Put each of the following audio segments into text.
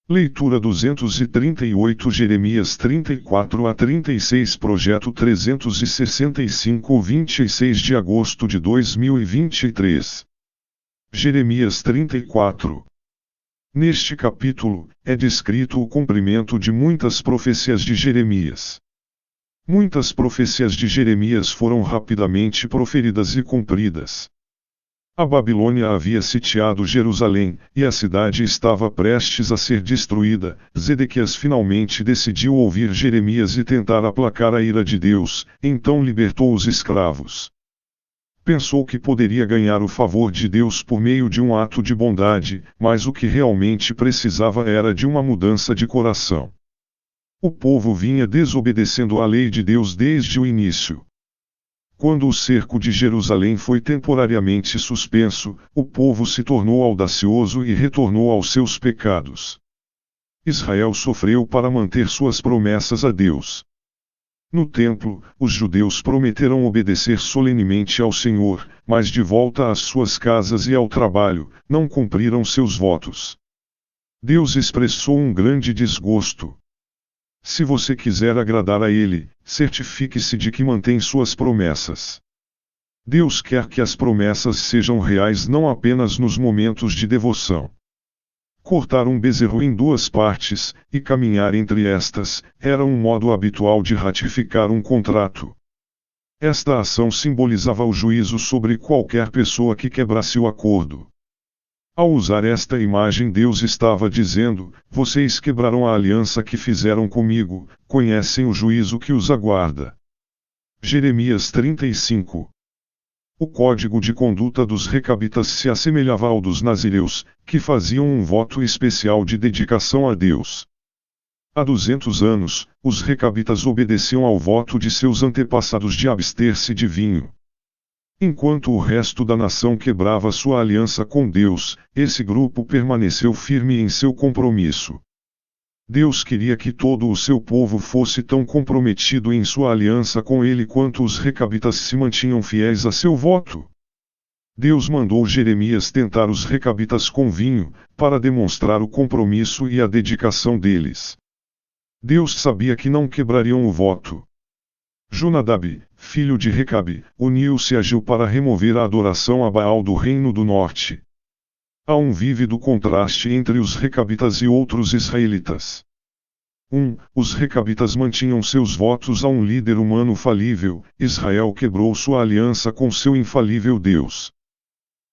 Leitura 238 Jeremias 34 a 36 Projeto 365 26 de agosto de 2023 Jeremias 34. Neste capítulo, é descrito o cumprimento de muitas profecias de Jeremias. Muitas profecias de Jeremias foram rapidamente proferidas e cumpridas. A Babilônia havia sitiado Jerusalém, e a cidade estava prestes a ser destruída. Zedequias finalmente decidiu ouvir Jeremias e tentar aplacar a ira de Deus, então libertou os escravos. Pensou que poderia ganhar o favor de Deus por meio de um ato de bondade, mas o que realmente precisava era de uma mudança de coração. O povo vinha desobedecendo à lei de Deus desde o início. Quando o cerco de Jerusalém foi temporariamente suspenso, o povo se tornou audacioso e retornou aos seus pecados. Israel sofreu para manter suas promessas a Deus. No templo, os judeus prometeram obedecer solenemente ao Senhor, mas de volta às suas casas e ao trabalho, não cumpriram seus votos. Deus expressou um grande desgosto. Se você quiser agradar a Ele, certifique-se de que mantém suas promessas. Deus quer que as promessas sejam reais não apenas nos momentos de devoção. Cortar um bezerro em duas partes, e caminhar entre estas, era um modo habitual de ratificar um contrato. Esta ação simbolizava o juízo sobre qualquer pessoa que quebrasse o acordo. Ao usar esta imagem, Deus estava dizendo: vocês quebraram a aliança que fizeram comigo, conhecem o juízo que os aguarda. Jeremias 35. O código de conduta dos recabitas se assemelhava ao dos nazireus, que faziam um voto especial de dedicação a Deus. Há 200 anos, os recabitas obedeciam ao voto de seus antepassados de abster-se de vinho. Enquanto o resto da nação quebrava sua aliança com Deus, esse grupo permaneceu firme em seu compromisso. Deus queria que todo o seu povo fosse tão comprometido em sua aliança com Ele quanto os recabitas se mantinham fiéis a seu voto. Deus mandou Jeremias tentar os recabitas com vinho, para demonstrar o compromisso e a dedicação deles. Deus sabia que não quebrariam o voto. Jonadab, filho de Recabe, uniu-se a Gil para remover a adoração a Baal do reino do norte. Há um vívido contraste entre os recabitas e outros israelitas. 1. Os recabitas mantinham seus votos a um líder humano falível. Israel quebrou sua aliança com seu infalível Deus.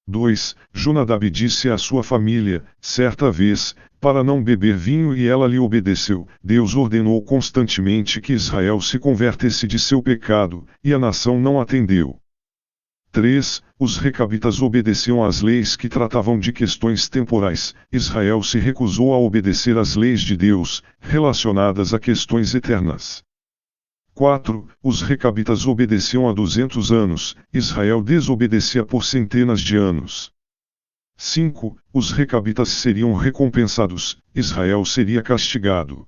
2. Jonadab disse à sua família, certa vez, para não beber vinho, e ela lhe obedeceu. Deus ordenou constantemente que Israel se convertesse de seu pecado, e a nação não atendeu. 3. Os recabitas obedeciam às leis que tratavam de questões temporais. Israel se recusou a obedecer às leis de Deus, relacionadas a questões eternas. 4. Os recabitas obedeciam há 200 anos, Israel desobedecia por centenas de anos. 5. Os recabitas seriam recompensados, Israel seria castigado.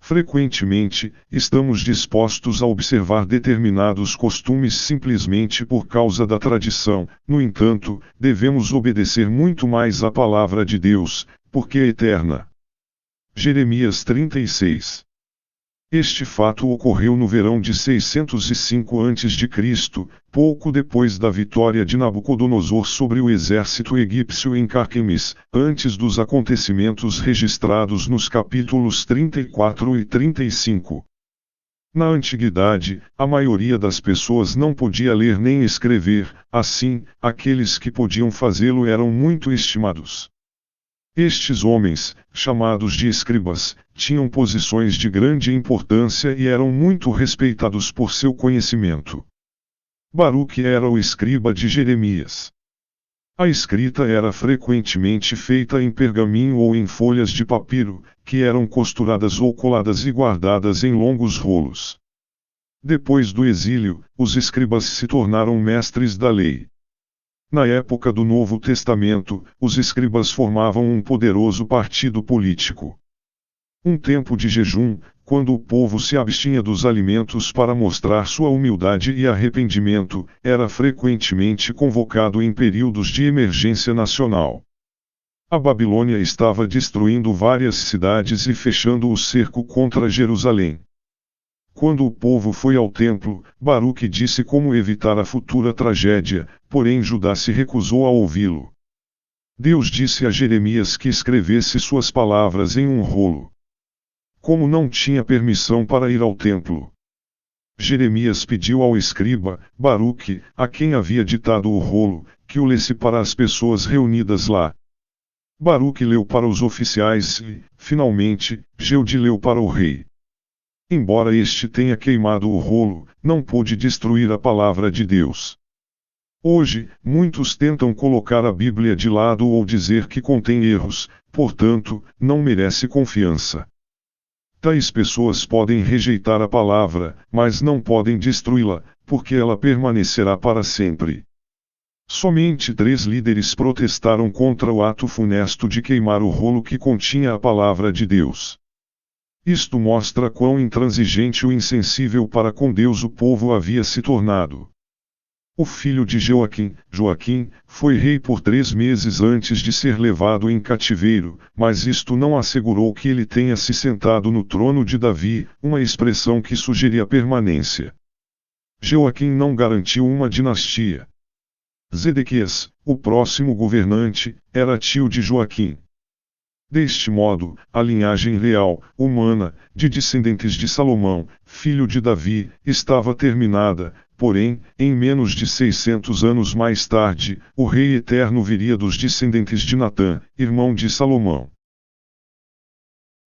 Frequentemente, estamos dispostos a observar determinados costumes simplesmente por causa da tradição. No entanto, devemos obedecer muito mais à palavra de Deus, porque é eterna. Jeremias 36. Este fato ocorreu no verão de 605 a.C., pouco depois da vitória de Nabucodonosor sobre o exército egípcio em Carquemis, antes dos acontecimentos registrados nos capítulos 34 e 35. Na antiguidade, a maioria das pessoas não podia ler nem escrever, assim, aqueles que podiam fazê-lo eram muito estimados. Estes homens, chamados de escribas, tinham posições de grande importância e eram muito respeitados por seu conhecimento. Baruque era o escriba de Jeremias. A escrita era frequentemente feita em pergaminho ou em folhas de papiro, que eram costuradas ou coladas e guardadas em longos rolos. Depois do exílio, os escribas se tornaram mestres da lei. Na época do Novo Testamento, os escribas formavam um poderoso partido político. Um tempo de jejum, quando o povo se abstinha dos alimentos para mostrar sua humildade e arrependimento, era frequentemente convocado em períodos de emergência nacional. A Babilônia estava destruindo várias cidades e fechando o cerco contra Jerusalém. Quando o povo foi ao templo, Baruque disse como evitar a futura tragédia, porém Judá se recusou a ouvi-lo. Deus disse a Jeremias que escrevesse suas palavras em um rolo. Como não tinha permissão para ir ao templo, Jeremias pediu ao escriba, Baruque, a quem havia ditado o rolo, que o lesse para as pessoas reunidas lá. Baruque leu para os oficiais e, finalmente, Jeude leu para o rei. Embora este tenha queimado o rolo, não pôde destruir a palavra de Deus. Hoje, muitos tentam colocar a Bíblia de lado ou dizer que contém erros, portanto, não merece confiança. Tais pessoas podem rejeitar a palavra, mas não podem destruí-la, porque ela permanecerá para sempre. Somente 3 líderes protestaram contra o ato funesto de queimar o rolo que continha a palavra de Deus. Isto mostra quão intransigente e insensível para com Deus o povo havia se tornado. O filho de Joaquim, foi rei por 3 meses antes de ser levado em cativeiro, mas isto não assegurou que ele tenha se sentado no trono de Davi, uma expressão que sugeria permanência. Joaquim não garantiu uma dinastia. Zedequias, o próximo governante, era tio de Joaquim. Deste modo, a linhagem real, humana, de descendentes de Salomão, filho de Davi, estava terminada, porém, em menos de 600 anos mais tarde, o rei eterno viria dos descendentes de Natã, irmão de Salomão.